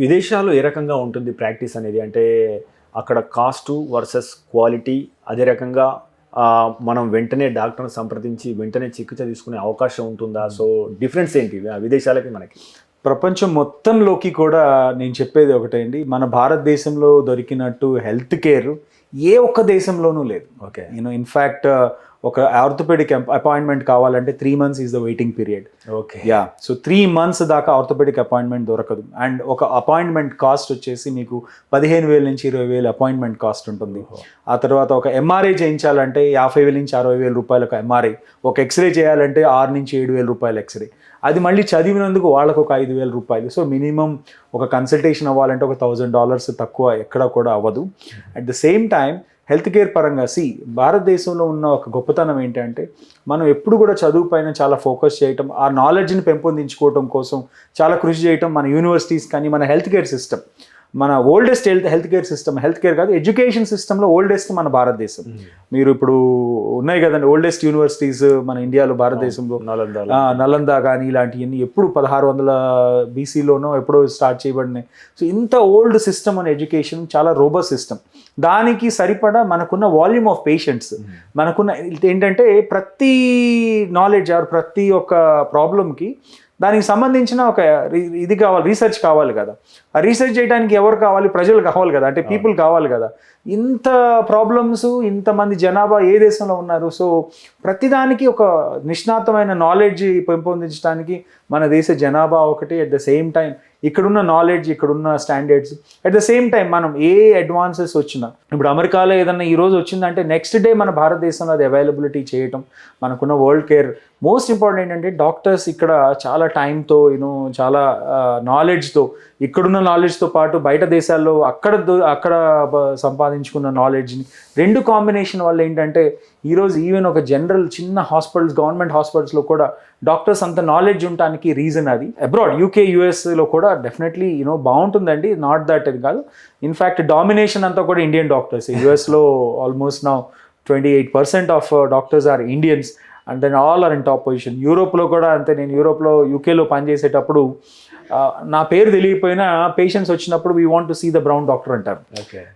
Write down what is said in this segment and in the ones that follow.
విదేశాల్లో ఏ రకంగా ఉంటుంది ప్రాక్టీస్ అనేది? అంటే అక్కడ కాస్టు వర్సెస్ క్వాలిటీ, అదే రకంగా మనం వెంటనే డాక్టర్‌ని సంప్రదించి వెంటనే చికిత్స తీసుకునే అవకాశం ఉంటుందా? సో, డిఫరెన్స్ ఏంటి విదేశాలకి మనకి? ప్రపంచం మొత్తంలోకి కూడా నేను చెప్పేది ఒకటే అండి. మన భారతదేశంలో దొరికినట్టు హెల్త్ కేర్ ఏ ఒక్క దేశంలోనూ లేదు. ఓకే. ఇన్‌ఫాక్ట్ ఒక ఆర్థోపెడిక్ అపాయింట్మెంట్ కావాలంటే 3 months is the waiting period. Okay. So 3 months దాకా ఆర్థోపెడిక్ అపాయింట్మెంట్ దొరకదు. అండ్ ఒక అపాయింట్మెంట్ కాస్ట్ వచ్చేసి మీకు 15,000 నుంచి 20,000 అపాయింట్మెంట్ కాస్ట్ ఉంటుంది. ఆ తర్వాత ఒక ఎంఆర్ఐ చేయించాలంటే 50,000 నుంచి 60,000 రూపాయలు ఒక ఎంఆర్ఐ. ఒక ఎక్స్రే చేయాలంటే 6 నుంచి 7,000 రూపాయలు ఎక్స్రే. అది మళ్ళీ చదివినందుకు వాళ్ళకు ఒక 5,000 రూపాయలు. సో మినిమం ఒక కన్సల్టేషన్ అవ్వాలంటే ఒక $1,000 తక్కువ ఎక్కడ కూడా అవ్వదు. At the same time health care పరంగా భారతదేశంలో ఉన్న ఒక గొప్పతనం ఏంటంటే మనం ఎప్పుడు కూడా చదువు పైన చాలా ఫోకస్ చేయటం, ఆ నాలెడ్జ్ని పెంపొందించుకోవటం కోసం చాలా కృషి చేయటం. మన యూనివర్సిటీస్ కానీ మన హెల్త్ కేర్ సిస్టమ్, మన oldest health care system, health care కాదు ఎడ్యుకేషన్ సిస్టంలో ఓల్డెస్ట్ మన భారతదేశం. మీరు ఇప్పుడు ఉన్నాయి కదండి ఓల్డెస్ట్ యూనివర్సిటీస్ మన ఇండియాలో, భారతదేశంలో నలంద కానీ ఇలాంటివన్నీ ఎప్పుడు 1600 BCలోనో ఎప్పుడో స్టార్ట్ చేయబడినాయి. సో ఇంత ఓల్డ్ సిస్టమ్ అనే ఎడ్యుకేషన్ చాలా రోబస్ట్ సిస్టమ్. దానికి సరిపడా మనకున్న వాల్యూమ్ ఆఫ్ పేషెంట్స్, మనకున్న ఏంటంటే ప్రతి నాలెడ్జ్ ఆర్ ప్రతి ఒక్క ప్రాబ్లంకి దానికి సంబంధించిన ఒక ఇది కావాలి, రీసెర్చ్ కావాలి కదా. ఆ రీసెర్చ్ చేయడానికి ఎవరు కావాలి? ప్రజలు కావాలి కదా, అంటే పీపుల్ కావాలి కదా. ఇంత ప్రాబ్లమ్స్, ఇంతమంది జనాభా ఏ దేశంలో ఉన్నారు? సో ప్రతిదానికి ఒక నిష్ణాతమైన నాలెడ్జ్ పెంపొందించడానికి మన దేశ జనాభా ఒకటి. అట్ ద సేమ్ టైం ఇక్కడున్న నాలెడ్జ్, ఇక్కడున్న standards, at the same time మనం ఏ అడ్వాన్సెస్ వచ్చినా, ఇప్పుడు అమెరికాలో ఏదన్నా ఈరోజు వచ్చిందంటే నెక్స్ట్ డే మన భారతదేశంలో అది అవైలబిలిటీ చేయటం, మనకున్న వరల్డ్ కేర్. మోస్ట్ ఇంపార్టెంట్ ఏంటంటే డాక్టర్స్ ఇక్కడ చాలా టైంతో చాలా నాలెడ్జ్తో, ఇక్కడున్న నాలెడ్జ్తో పాటు బయట దేశాల్లో అక్కడ సంపాదించుకున్న నాలెడ్జ్ని రెండు కాంబినేషన్ వల్ల ఏంటంటే ఈరోజు ఈవెన్ ఒక జనరల్ చిన్న హాస్పిటల్స్, గవర్నమెంట్ హాస్పిటల్స్లో కూడా డాక్టర్స్ అంత నాలెడ్జ్ ఉండడానికి రీజన్ అది. అబ్రాడ్ UK US కూడా డెఫినెట్లీ బాగుంటుందండి, నాట్ దట్ అది కాదు. ఇన్ఫ్యాక్ట్ డామినేషన్ అంతా కూడా ఇండియన్ డాక్టర్స్. USలో almost now 28% of doctors are Indians and then all are in top position. యూరోప్లో కూడా అంతే. నేను యూరోప్లో UKలో పనిచేసేటప్పుడు నా పేరు తెలియకపోయినా పేషెంట్స్ వచ్చినప్పుడు we want to see the brown doctor అంటారు.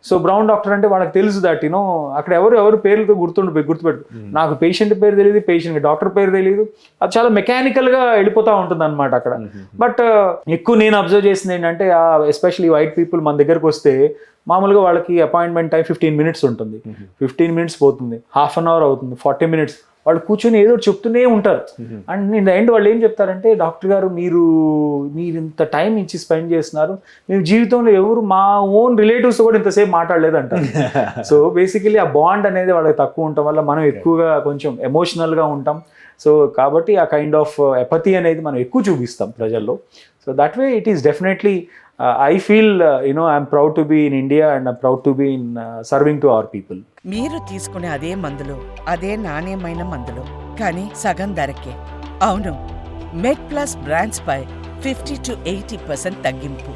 సో బ్రౌన్ డాక్టర్ అంటే వాళ్ళకి తెలుసు దట్ అక్కడ ఎవరు పేర్లతో గుర్తుపెట్టు. నాకు పేషెంట్ పేరు తెలియదు, పేషెంట్ డాక్టర్ పేరు తెలియదు. అది చాలా మెకానికల్గా వెళ్ళిపోతూ ఉంటుంది అనమాట అక్కడ. బట్ ఎక్కువ నేను అబ్జర్వ్ చేసింది ఏంటంటే ఎస్పెషలీ వైట్ పీపుల్ మన దగ్గరకు వస్తే మామూలుగా వాళ్ళకి అపాయింట్మెంట్ టైం 15 minutes ఉంటుంది. 15 minutes పోతుంది, ½ an hour అవుతుంది, 40 minutes. వాళ్ళు కూర్చొని ఏదో చెప్తూనే ఉంటారు. అండ్ ఇన్ ద ఎండ్ వాళ్ళు ఏం చెప్తారంటే, డాక్టర్ గారు మీరు ఇంత టైం ఇచ్చి స్పెండ్ చేస్తున్నారు, మేము జీవితంలో ఎవరు మా ఓన్ రిలేటివ్స్ కూడా ఇంతసేపు మాట్లాడలేదంటారు. సో బేసికలీ ఆ బాండ్ అనేది వాళ్ళకి తక్కువ ఉండటం వల్ల మనం ఎక్కువగా కొంచెం ఎమోషనల్గా ఉంటాం. సో కాబట్టి ఆ కైండ్ ఆఫ్ ఎపతి అనేది మనం ఎక్కువ చూపిస్తాం ప్రజల్లో. So that way it is definitely I feel, I'm proud to be in India and I'm proud to be in serving to our people. మీరు తీసుకునే అదే మందులు, అదే నాణ్యమైన మందులు, కానీ సగం ధరకే. అవును, మెడ్ ప్లస్ బ్రాండ్స్ పై 50 to 80% తగ్గింపు.